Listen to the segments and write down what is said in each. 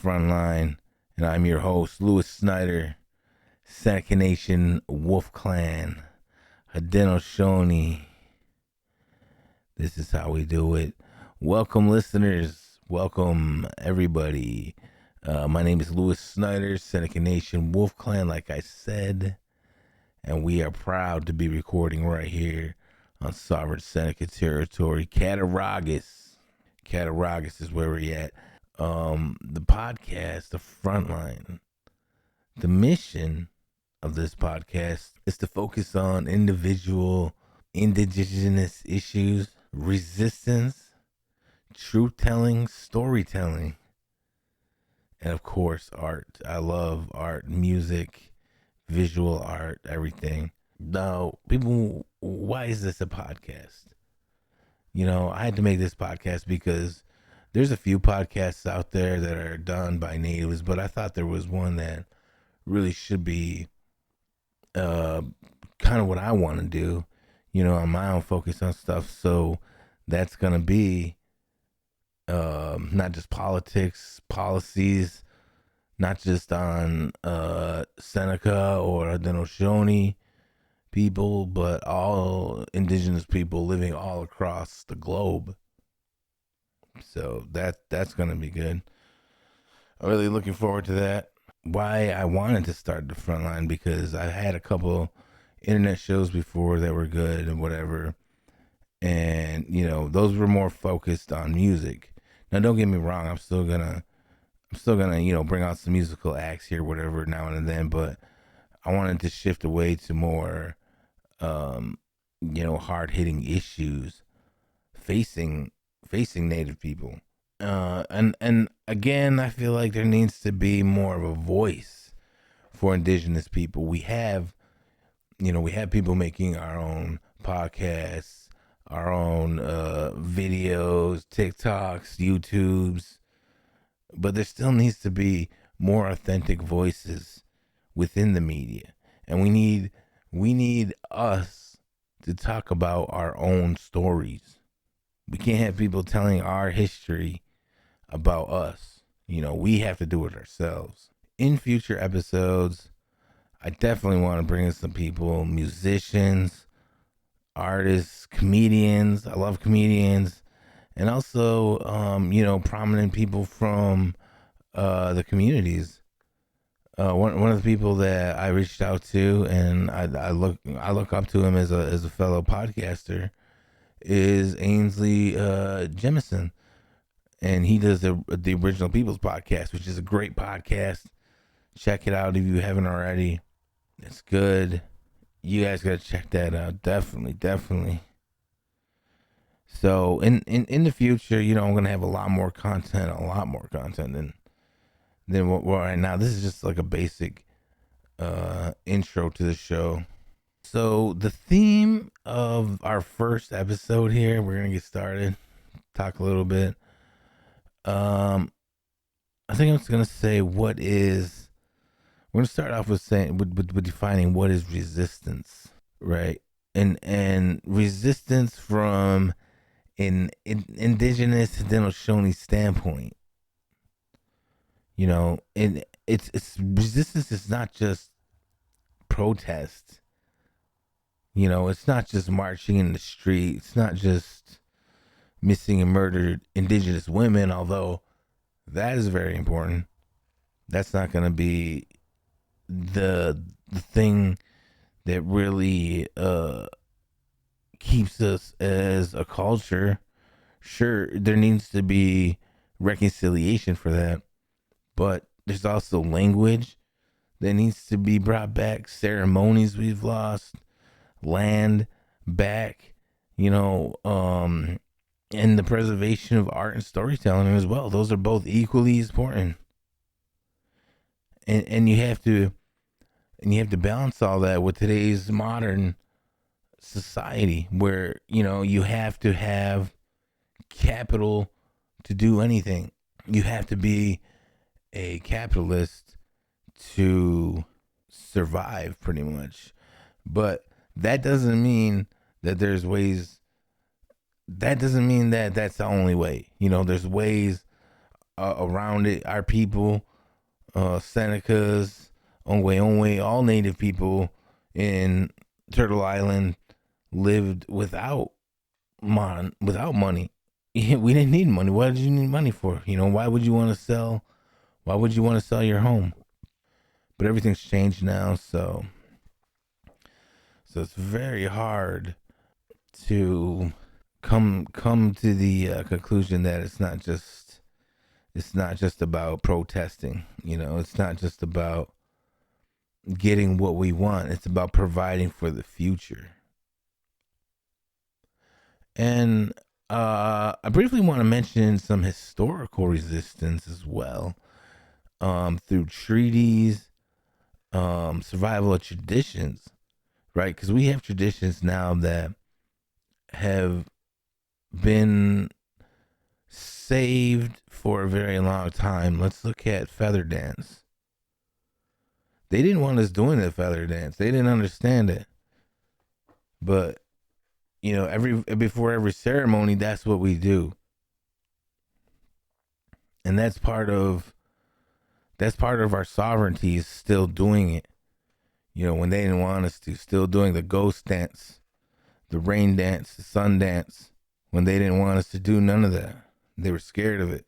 Frontline, and I'm your host, Louis Snyder, Seneca Nation, Wolf Clan, Haudenosaunee. This is how we do it. Welcome, listeners. Welcome, everybody. My name is Louis Snyder, Seneca Nation, Wolf Clan, like I said, and we are proud to be recording right here on Sovereign Seneca territory, Cattaraugus. Cattaraugus is where we're at. The podcast, the Frontline, the mission of this podcast is to focus on individual indigenous issues, resistance, truth-telling, storytelling, and of course, art. I love art, music, visual art, everything. Now, people, why is this a podcast? You know, I had to make this podcast because there's a few podcasts out there that are done by natives, but I thought there was one that really should be kind of what I want to do, you know, on my own, focus on stuff. So that's going to be not just politics, policies, not just on Seneca or Haudenosaunee people, but all indigenous people living all across the globe. So that's going to be good. I'm really looking forward to that. Why I wanted to start the Frontline, because I had a couple internet shows before that were good and whatever. And, you know, those were more focused on music. Now, don't get me wrong. I'm still gonna, you know, bring out some musical acts here, whatever, now and then. But I wanted to shift away to more, you know, hard hitting issues facing Native people. And again, I feel like there needs to be more of a voice for indigenous people. We have people making our own podcasts, our own videos, TikToks, YouTubes, but there still needs to be more authentic voices within the media. And we need us to talk about our own stories. We can't have people telling our history about us. You know, we have to do it ourselves. In future episodes, I definitely want to bring in some people, musicians, artists, comedians. I love comedians. And also, you know, prominent people from the communities. One of the people that I reached out to, and I look up to him as a fellow podcaster, is Ainsley Jemison, and he does the Original Peoples podcast, which is a great podcast. Check it out if you haven't already. It's good. You guys gotta check that out. Definitely. So in the future, you know, I'm gonna have a lot more content than what right now. This is just like a basic intro to the show. So the theme of our first episode here, we're gonna get started, talk a little bit. I think I'm just gonna say we're gonna start off with saying with defining what is resistance, right? And resistance from an indigenous Haudenosaunee standpoint. You know, and it's resistance is not just protest. You know, it's not just marching in the street. It's not just missing and murdered indigenous women, although that is very important. That's not going to be the thing that really keeps us as a culture. Sure, there needs to be reconciliation for that, but there's also language that needs to be brought back, ceremonies we've lost, land back, you know, and the preservation of art and storytelling as well. Those are both equally as important. And you have to balance all that with today's modern society where, you know, you have to have capital to do anything. You have to be a capitalist to survive, pretty much. But that doesn't mean that there's ways. That doesn't mean that that's the only way. You know, there's ways around it. Our people, Senecas, Onwe, all native people in Turtle Island lived without money. We didn't need money. What did you need money for? Why would you want to sell? Why would you want to sell your home? But everything's changed now, so it's very hard to come to the conclusion that it's not just about protesting. It's not just about getting what we want. It's about providing for the future. And I briefly want to mention some historical resistance as well, through treaties, survival of traditions, right? Because we have traditions now that have been saved for a very long time. Let's look at feather dance. They didn't want us doing the feather dance. They didn't understand it. But every before every ceremony, that's what we do, and that's part of our sovereignty is still doing it. When they didn't want us to, still doing the ghost dance, the rain dance, the sun dance. When they didn't want us to do none of that, they were scared of it.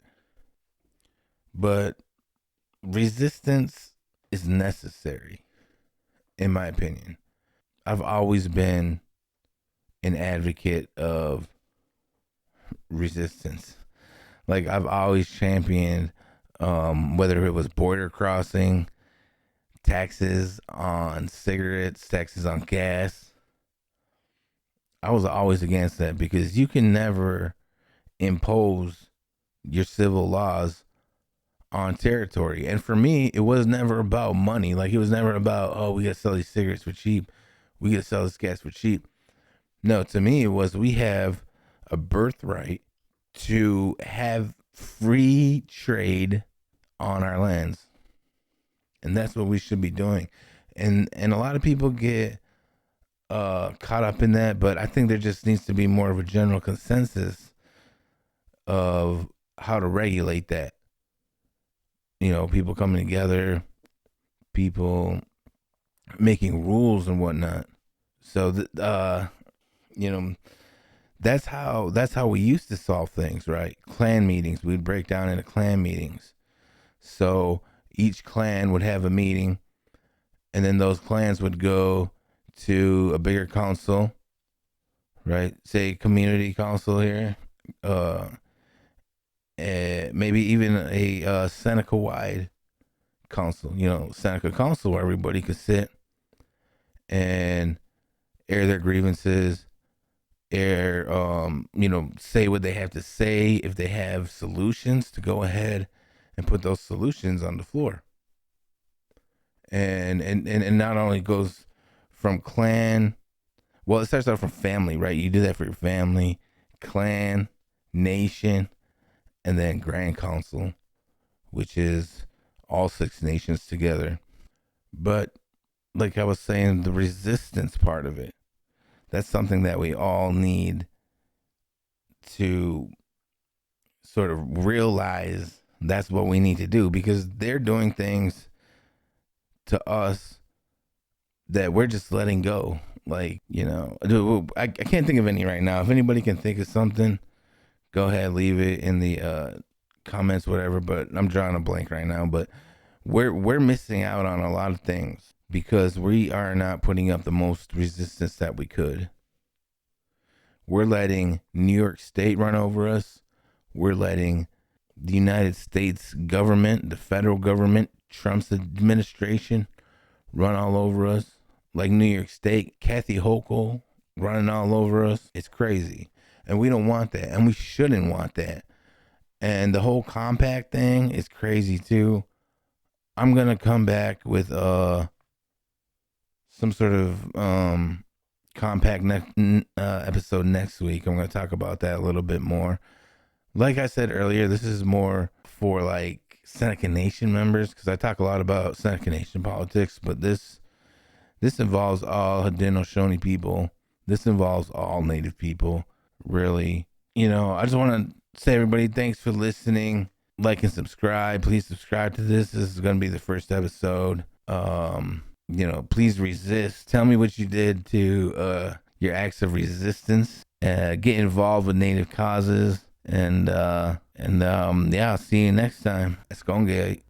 But resistance is necessary, in my opinion. I've always been an advocate of resistance. Like I've always championed, whether it was border crossing, taxes on cigarettes, taxes on gas. I was always against that because you can never impose your civil laws on territory. And for me, it was never about money. Like it was never about, oh, we gotta sell these cigarettes for cheap. We gotta sell this gas for cheap. No, to me it was we have a birthright to have free trade on our lands. And that's what we should be doing. And a lot of people get caught up in that, but I think there just needs to be more of a general consensus of how to regulate that. People coming together, people making rules and whatnot. So, you know, that's how we used to solve things, right? Clan meetings. We'd break down into clan meetings. So each clan would have a meeting, and then those clans would go to a bigger council, right? Say community council here, maybe even a Seneca wide council. Seneca council where everybody could sit and air their grievances, say what they have to say. If they have solutions, to go ahead and put those solutions on the floor. And not only goes from clan, well, it starts out from family, right? You do that for your family, clan, nation, and then grand council, which is all six nations together. But like I was saying, the resistance part of it, that's something that we all need to sort of realize that's what we need to do, because they're doing things to us that we're just letting go. Like, I can't think of any right now. If anybody can think of something, go ahead, leave it in the comments, whatever. But I'm drawing a blank right now. But we're missing out on a lot of things because we are not putting up the most resistance that we could. We're letting New York State run over us. We're letting the United States government, the federal government, Trump's administration run all over us. Like New York State, Kathy Hochul running all over us. It's crazy. And we don't want that. And we shouldn't want that. And the whole compact thing is crazy too. I'm going to come back with some sort of compact episode next week. I'm going to talk about that a little bit more. Like I said earlier, this is more for like Seneca Nation members, because I talk a lot about Seneca Nation politics, but this involves all Haudenosaunee people. This involves all Native people, really. I just want to say, everybody, thanks for listening. like and subscribe. Please subscribe to this. This is going to be the first episode. Please resist. Tell me what you did to your acts of resistance. Get involved with Native causes. And I'll see you next time. Let's go, gay.